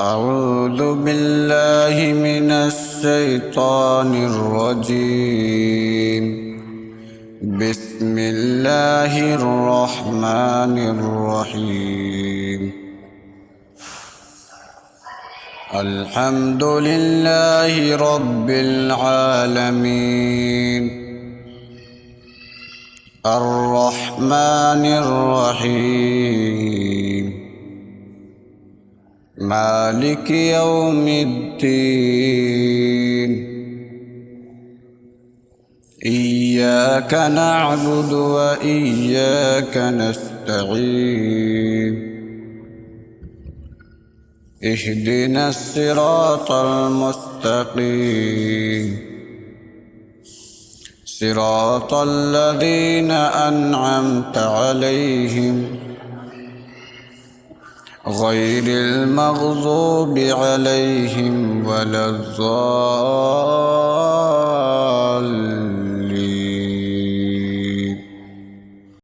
أعوذ بالله من الشيطان الرجيم. بسم الله الرحمن الرحيم. الحمد لله رب العالمين، الرحمن الرحيم، مالك يوم الدين. إياك نعبد وإياك نستعين. اهدنا الصراط المستقيم، صراط الذين أنعمت عليهم غير المغضوب عليهم ولا الضالين.